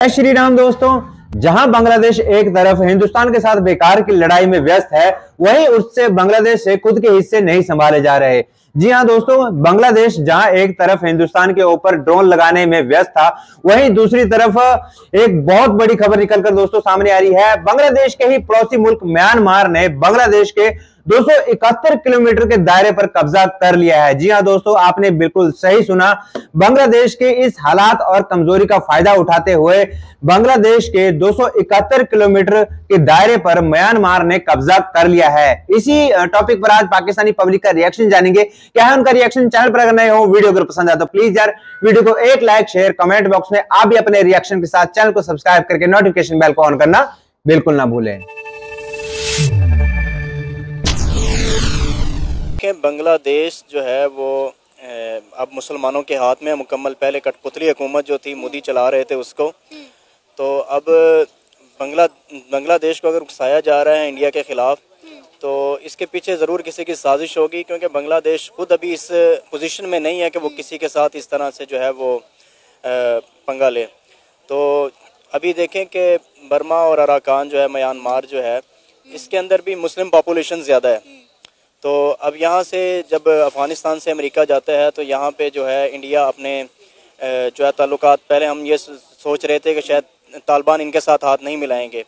जय श्री राम दोस्तों। जहां बांग्लादेश एक तरफ हिंदुस्तान के साथ बेकार की लड़ाई में व्यस्त है, वहीं उससे बांग्लादेश से खुद के हिस्से नहीं संभाले जा रहे। जी हां दोस्तों, बांग्लादेश जहां एक तरफ हिंदुस्तान के ऊपर ड्रोन लगाने में व्यस्त था, वहीं दूसरी तरफ एक बहुत बड़ी खबर निकलकर दोस्तों सामने आ रही है। बांग्लादेश के ही पड़ोसी मुल्क म्यांमार ने बांग्लादेश के 271 किलोमीटर के दायरे पर कब्जा कर लिया है। जी हां दोस्तों, आपने बिल्कुल सही सुना। बांग्लादेश के इस हालात और कमजोरी का फायदा उठाते हुए बांग्लादेश के 271 किलोमीटर के दायरे पर म्यांमार ने कब्जा कर लिया है। इसी टॉपिक पर आज पाकिस्तानी पब्लिक का रिएक्शन जानेंगे। क्या है उनका रिएक्शन? चैनल पर अगर नए हो, वीडियो अगर पसंद आए तो प्लीज यार वीडियो को एक लाइक, शेयर, कमेंट बॉक्स में आप भी अपने रिएक्शन के साथ चैनल को सब्सक्राइब करके नोटिफिकेशन बेल को ऑन करना बिल्कुल ना भूलें। बांग्लादेश जो है वो अब मुसलमानों के हाथ में मुकम्मल। पहले कठपुतली हुकूमत जो थी मोदी चला रहे थे उसको, तो अब बांग्लादेश को अगर उकसाया जा रहा है इंडिया के ख़िलाफ़, तो इसके पीछे ज़रूर किसी की साजिश होगी, क्योंकि बांग्लादेश खुद अभी इस पोजीशन में नहीं है कि वो किसी के साथ इस तरह से जो है वो पंगा ले। तो अभी देखें कि बर्मा और अराकान जो है, म्यांमार जो है, इसके अंदर भी मुस्लिम पॉपुलेशन ज़्यादा है। तो अब यहाँ से जब अफ़गानिस्तान से अमेरिका जाता है, तो यहाँ पे जो है इंडिया अपने जो है ताल्लुकात, पहले हम ये सोच रहे थे कि शायद तालिबान इनके साथ हाथ नहीं मिलाएंगे,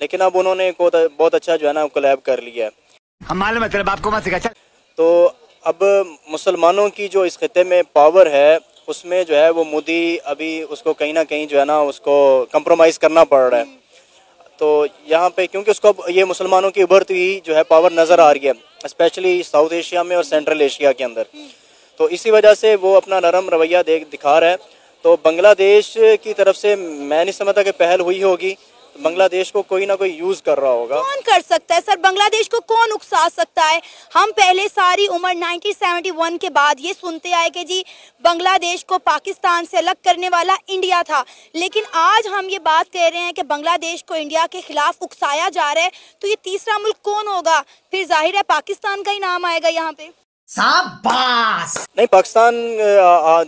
लेकिन अब उन्होंने बहुत अच्छा जो है ना कोलैब कर लिया है। हम मालूम है तेरे बाप को मत सिखा। तो अब मुसलमानों की जो इस खित्ते में पावर है, उसमें जो है वो मोदी अभी उसको कहीं ना कहीं जो है ना उसको कंप्रोमाइज़ करना पड़ रहा है। तो यहाँ पे क्योंकि उसको ये मुसलमानों की उभरती हुई जो है पावर नज़र आ रही है, स्पेशली साउथ एशिया में और सेंट्रल एशिया के अंदर, तो इसी वजह से वो अपना नरम रवैया दिखा रहा है। तो बांग्लादेश की तरफ से मैं नहीं समझता कि पहल हुई होगी। बांग्लादेश को कोई ना कोई यूज कर रहा होगा। कौन कर सकता है सर? बांग्लादेश को कौन उकसा सकता है? हम पहले सारी उम्र 1971 के बाद ये सुनते आए कि जी बांग्लादेश को पाकिस्तान से अलग करने वाला इंडिया था, लेकिन आज हम ये बात कह रहे हैं कि बांग्लादेश को इंडिया के खिलाफ उकसाया जा रहा है। तो ये तीसरा मुल्क कौन होगा? फिर जाहिर है पाकिस्तान का ही नाम आएगा यहाँ पे। शाबाश। नहीं, पाकिस्तान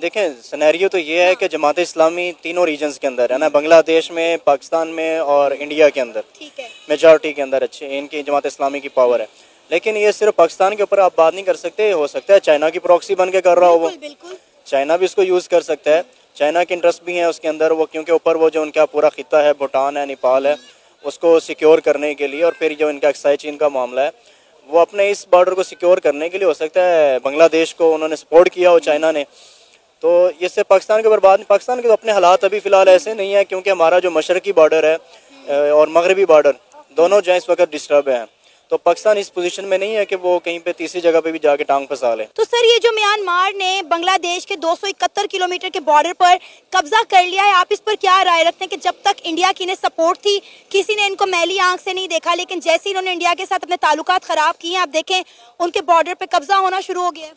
देखें, सिनेरियो तो ये है कि जमात इस्लामी तीनों रीजन्स के अंदर है ना, बांग्लादेश में, पाकिस्तान में और इंडिया के अंदर, ठीक है, मेजॉरिटी के अंदर अच्छे इनकी जमात इस्लामी की पावर है। लेकिन ये सिर्फ पाकिस्तान के ऊपर आप बात नहीं कर सकते, हो सकता है चाइना की प्रॉक्सी बन के कर रहा हो वो। बिल्कुल। चाइना भी इसको यूज़ कर सकता है, चाइना के इंटरेस्ट भी हैं उसके अंदर वो, क्योंकि ऊपर वो जो उनका पूरा खिता है, भूटान है, नेपाल है, उसको सिक्योर करने के लिए, और फिर जो इनका एक्साइज चीन का मामला है, वो अपने इस बॉर्डर को सिक्योर करने के लिए हो सकता है बांग्लादेश को उन्होंने सपोर्ट किया हो चाइना ने। तो इससे पाकिस्तान के बर्बाद, पाकिस्तान के तो अपने हालात अभी फ़िलहाल ऐसे नहीं है, क्योंकि हमारा जो मशरकी बॉर्डर है और मगरबी बॉर्डर, दोनों जो इस वक्त डिस्टर्ब हैं। तो पाकिस्तान इस पोजीशन में नहीं है कि वो कहीं पे तीसरी जगह पे भी जाके टांग फंसा ले। तो सर, ये जो म्यांमार ने बांग्लादेश के 271 किलोमीटर के बॉर्डर पर कब्जा कर लिया है, आप इस पर क्या राय रखते हैं कि जब तक इंडिया की इन्हें सपोर्ट थी, किसी ने इनको मैली आंख से नहीं देखा, लेकिन जैसे ही इन्होंने इंडिया के साथ अपने ताल्लुकात खराब किए हैं, आप देखें उनके बॉर्डर पे कब्जा होना शुरू हो गया है।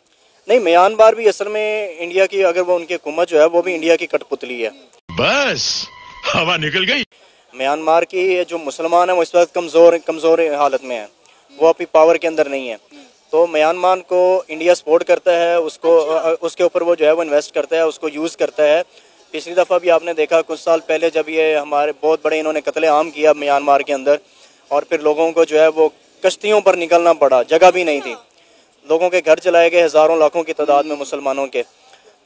नहीं, म्यांमार भी असल में इंडिया की, अगर वो उनकी हुकूमत जो है वो भी इंडिया की कठपुतली है। बस हवा निकल गई। म्यांमार की जो मुसलमान है वो इस वक्त कमजोर हालत में है, वो अपनी पावर के अंदर नहीं है। तो म्यांमार को इंडिया सपोर्ट करता है, उसको उसके ऊपर वो जो है वो इन्वेस्ट करता है, उसको यूज़ करता है। पिछली दफ़ा भी आपने देखा कुछ साल पहले, जब ये हमारे बहुत बड़े इन्होंने कत्ले-आम किया म्यांमार के अंदर, और फिर लोगों को जो है वो कश्तियों पर निकलना पड़ा, जगह भी नहीं थी, लोगों के घर जलाए गए हज़ारों लाखों की तादाद में मुसलमानों के।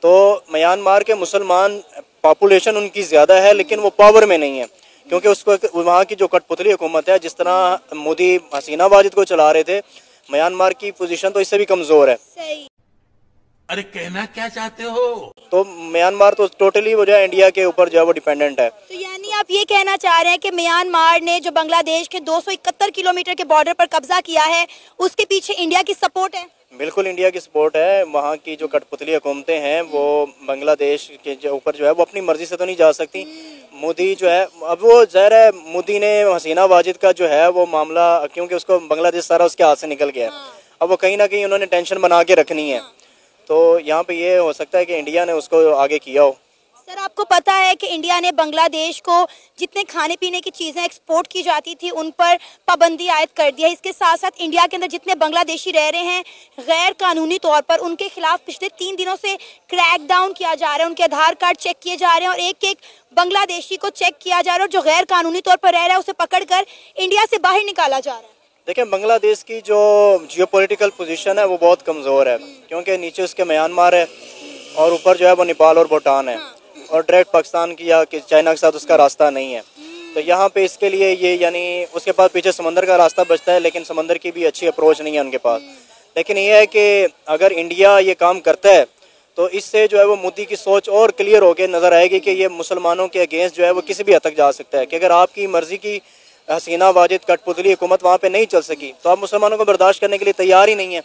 तो म्यांमार के मुसलमान पॉपुलेशन उनकी ज़्यादा है, लेकिन वो पावर में नहीं है, क्योंकि उसको वहाँ की जो कठपुतली हुकूमत है, जिस तरह मोदी हसीना वाजिद को चला रहे थे, म्यांमार की पोजीशन तो इससे भी कमज़ोर है। सही। अरे कहना क्या चाहते हो? तो म्यांमार तो टोटली वो जो है इंडिया के ऊपर जो है वो डिपेंडेंट है। तो यानी आप ये कहना चाह रहे हैं कि म्यांमार ने जो बांग्लादेश के 271 किलोमीटर के बॉर्डर पर कब्जा किया है, उसके पीछे इंडिया की सपोर्ट है? बिल्कुल इंडिया की सपोर्ट है। वहाँ की जो कठपुतली हुकूमतें हैं वो बांग्लादेश के ऊपर जो है वो अपनी मर्जी से तो नहीं जा सकती। मोदी जो है, अब वो ज़ाहिर है मोदी ने हसीना वाजिद का जो है वो मामला, क्योंकि उसको बांग्लादेश सारा उसके हाथ से निकल गया है, अब वो कहीं ना कहीं उन्होंने टेंशन बना के रखनी है। तो यहाँ पे ये हो सकता है कि इंडिया ने उसको आगे किया हो। सर आपको पता है कि इंडिया ने बांग्लादेश को जितने खाने पीने की चीज़ें एक्सपोर्ट की जाती थी उन पर पाबंदी आयद कर दिया है। इसके साथ साथ इंडिया के अंदर जितने बांग्लादेशी रह रहे हैं गैर कानूनी तौर पर, उनके खिलाफ पिछले 3 दिनों से क्रैक डाउन किया जा रहा है। उनके आधार कार्ड चेक किए जा रहे हैं और एक एक बांग्लादेशी को चेक किया जा रहा है और जो गैर कानूनी तौर पर रह रहा है उसे पकड़कर इंडिया से बाहर निकाला जा रहा है। देखिए, बांग्लादेश की जो जियोपॉलिटिकल पोजीशन है वो बहुत कमज़ोर है, क्योंकि नीचे उसके म्यांमार है और ऊपर जो है वो नेपाल और भूटान है, और डायरेक्ट पाकिस्तान की या चाइना के साथ उसका रास्ता नहीं है। तो यहाँ पे इसके लिए ये यानी उसके पास पीछे समंदर का रास्ता बचता है, लेकिन समंदर की भी अच्छी अप्रोच नहीं है उनके पास। लेकिन ये है कि अगर इंडिया ये काम करता है तो इससे जो है वो मोदी की सोच और क्लियर होकर नज़र आएगी कि ये मुसलमानों के अगेंस्ट जो है वो किसी भी हद तक जा सकता है, कि अगर आपकी मर्ज़ी की हसीना वाजिद कठपुतली हुकूमत वहाँ पे नहीं चल सकी तो आप मुसलमानों को बर्दाश्त करने के लिए तैयार ही नहीं है।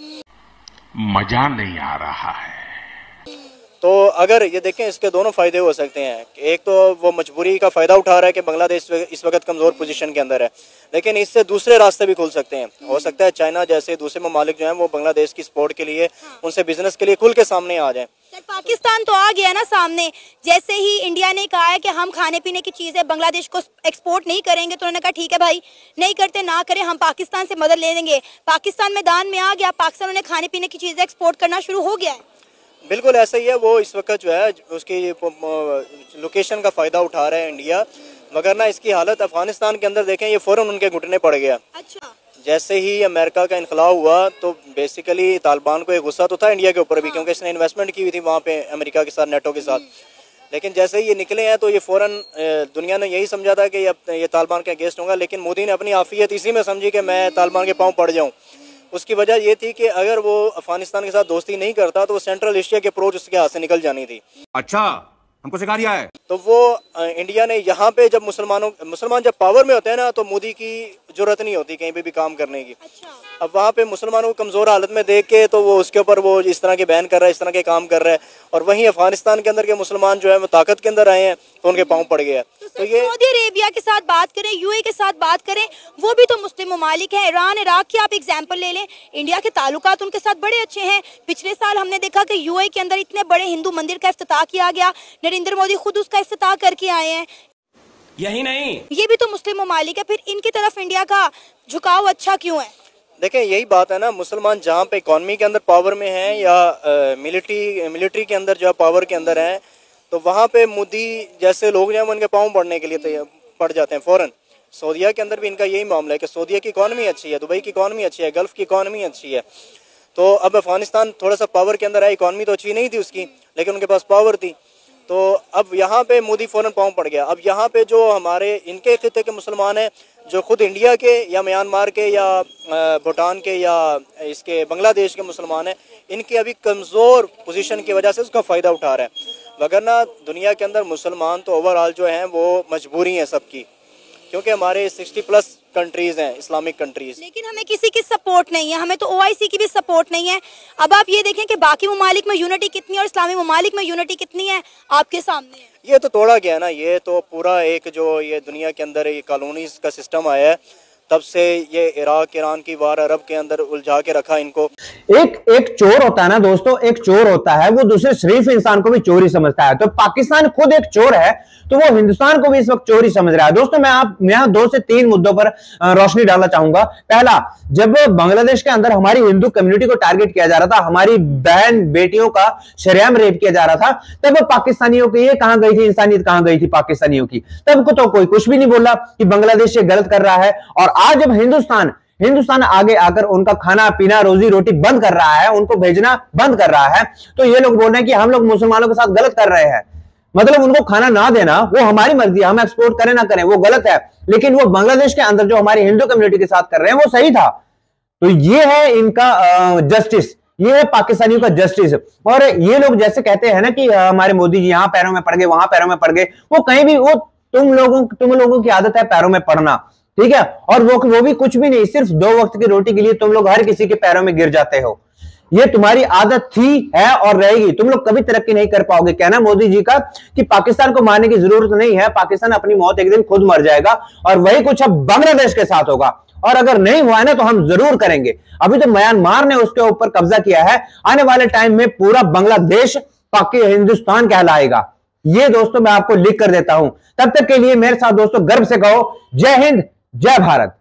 मजा नहीं आ रहा है। तो अगर ये देखें, इसके दोनों फ़ायदे हो सकते हैं। एक तो वो मजबूरी का फ़ायदा उठा रहा है कि बांग्लादेश इस वक्त कमज़ोर पोजीशन के अंदर है, लेकिन इससे दूसरे रास्ते भी खुल सकते हैं। हो सकता है चाइना जैसे दूसरे ममालिक जो हैं वो बांग्लादेश की सपोर्ट के लिए, उनसे बिजनेस के लिए खुल के सामने आ जाएं। पाकिस्तान तो आ गया ना सामने। जैसे ही इंडिया ने कहा है कि हम खाने पीने की चीज़ें बांग्लादेश को एक्सपोर्ट नहीं करेंगे, तो उन्होंने कहा ठीक है भाई, नहीं करते ना करें, हम पाकिस्तान से मदद ले लेंगे। पाकिस्तान मैदान में आ गया, पाकिस्तान ने खाने पीने की चीज़ें एक्सपोर्ट करना शुरू हो गया है। बिल्कुल ऐसा ही है। वो इस वक्त जो है उसकी लोकेशन का फ़ायदा उठा रहा है इंडिया, मगर ना इसकी हालत अफगानिस्तान के अंदर देखें, ये फ़ौरन उनके घुटने पड़ गया। अच्छा। जैसे ही अमेरिका का इनकलाब हुआ तो बेसिकली तालिबान को एक गुस्सा तो था इंडिया के ऊपर भी, क्योंकि इसने इन्वेस्टमेंट की हुई थी वहाँ पे अमेरिका के साथ, नेटो के साथ। लेकिन जैसे ही ये निकले हैं तो ये फ़ौरन दुनिया ने यही समझा था कि ये तालिबान के अगेंस्ट होगा, लेकिन मोदी ने अपनी आफियत इसी में समझी कि मैं तालिबान के पाँव पड़ जाऊँ। उसकी वजह ये थी कि अगर वो अफगानिस्तान के साथ दोस्ती नहीं करता तो वो सेंट्रल एशिया की अप्रोच उसके हाथ से निकल जानी थी। अच्छा, हमको सिखा दिया है। तो वो इंडिया ने यहाँ पे जब मुसलमान जब पावर में होते हैं ना, तो मोदी की जरूरत नहीं होती कहीं पे भी काम करने की। अच्छा। अब वहाँ पे मुसलमानों को कमज़ोर हालत में देख के तो वो उसके ऊपर वो इस तरह के बैन कर रहा है, इस तरह के काम कर रहा है, और वहीं अफगानिस्तान के अंदर के मुसलमान जो है वो ताकत के अंदर आए हैं तो उनके पाँव पड़ गया। तो ये सऊदी अरेबिया के साथ बात करें, यूएई के साथ बात करें, वो भी तो मुस्लिम ममालिक है। ईरान, इराक की आप एग्जाम्पल ले लें, इंडिया के ताल्लुकात उनके साथ बड़े अच्छे हैं। पिछले साल हमने देखा कि यूएई के अंदर इतने बड़े हिंदू मंदिर का इफ्तिताह किया गया, नरेंद्र मोदी खुद उसका इफ्तिताह करके आए हैं। यही नहीं, ये भी तो मुस्लिम ममालिक है, फिर इनकी तरफ इंडिया का झुकाव अच्छा क्यों है? देखें, यही बात है ना, मुसलमान जहाँ पे इकॉनमी के अंदर पावर में हैं या मिलिट्री के अंदर जो है पावर के अंदर हैं, तो वहाँ पे मोदी जैसे लोग जो हैं वो उनके पाँव पड़ने के लिए पड़ जाते हैं फ़ौरन। सऊदीया के अंदर भी इनका यही मामला है कि सऊदीया की इकॉनमी अच्छी है, दुबई की इकॉनमी अच्छी है, गल्फ़ की इकॉनमी अच्छी है। तो अब अफगानिस्तान थोड़ा सा पावर के अंदर आया, इकॉनमी तो अच्छी नहीं थी उसकी, लेकिन उनके पास पावर थी। तो अब यहाँ पे मोदी फ़ौरन पाँव पड़ गया। अब यहाँ पे जो हमारे इनके खिते के मुसलमान हैं, जो खुद इंडिया के या म्यांमार के या भूटान के या इसके बांग्लादेश के मुसलमान हैं, इनकी अभी कमज़ोर पोजीशन की वजह से उसका फ़ायदा उठा रहा है। वगरना दुनिया के अंदर मुसलमान तो ओवरऑल जो हैं वो मजबूरी है सबकी, क्योंकि हमारे 60+ कंट्रीज़ हैं, इस्लामिक कंट्रीज़। लेकिन हमें किसी की सपोर्ट नहीं है, हमें तो ओआईसी की भी सपोर्ट नहीं है। अब आप ये देखें कि बाकी ममालिक में यूनिटी कितनी है और इस्लामी ममालिक में यूनिटी कितनी है, आपके सामने है। ये तो तोड़ा गया ना, ये तो पूरा एक जो ये दुनिया के अंदर ये कॉलोनीज का सिस्टम आया है, तब से ये इराक ईरान की वार अरब के अंदर उलझा के रखा इनको। एक चोर होता है ना दोस्तों, एक चोर होता है, वो दूसरे शरीफ इंसान को भी चोरी समझता है। तो पाकिस्तान खुद एक चोर है, तो वो हिंदुस्तान को भी इस वक्त चोरी समझ रहा है। दोस्तों, मैं यहाँ 2 से 3 मुद्दों पर रोशनी डालना चाहूंगा। पहला, जब बांग्लादेश के अंदर हमारी हिंदू कम्युनिटी को टारगेट किया जा रहा था, हमारी बहन बेटियों का शरेआम रेप किया जा रहा था, तब पाकिस्तानियों की ये कहां गई थी, इंसानियत कहां गई थी पाकिस्तानियों की? तब को तो कोई कुछ भी नहीं बोला कि बांग्लादेश ये गलत कर रहा है। और आज जब हिंदुस्तान आगे आकर उनका खाना पीना रोजी रोटी बंद कर रहा है, उनको भेजना बंद कर रहा है, तो ये लोग बोल रहे हैं कि हम लोग मुसलमानों के साथ गलत कर रहे हैं। मतलब उनको खाना ना देना वो हमारी मर्जी है, हम एक्सपोर्ट करें ना करें वो गलत है, लेकिन वो बांग्लादेश के अंदर जो हमारी हिंदू कम्युनिटी के साथ कर रहे हैं वो सही था। तो ये है इनका जस्टिस, ये है पाकिस्तानियों का जस्टिस। और ये लोग जैसे कहते हैं ना कि हमारे मोदी जी यहाँ पैरों में पड़ गए, वहां पैरों में पड़ गए, वो कहीं भी, वो तुम लोगों की आदत है पैरों में पड़ना, ठीक है। और वो भी कुछ भी नहीं, सिर्फ 2 वक्त की रोटी के लिए तुम लोग हर किसी के पैरों में गिर जाते हो। ये तुम्हारी आदत थी, है और रहेगी। तुम लोग कभी तरक्की नहीं कर पाओगे। कहना मोदी जी का कि पाकिस्तान को मारने की जरूरत नहीं है, पाकिस्तान अपनी मौत एक दिन खुद मर जाएगा, और वही कुछ अब बांग्लादेश के साथ होगा। और अगर नहीं हुआ है ना तो हम जरूर करेंगे। अभी तो म्यांमार ने उसके ऊपर कब्जा किया है, आने वाले टाइम में पूरा बांग्लादेश हिंदुस्तान कहलाएगा, ये दोस्तों मैं आपको लिख कर देता हूं। तब तक के लिए मेरे साथ दोस्तों गर्व से कहो, जय हिंद, जय भारत।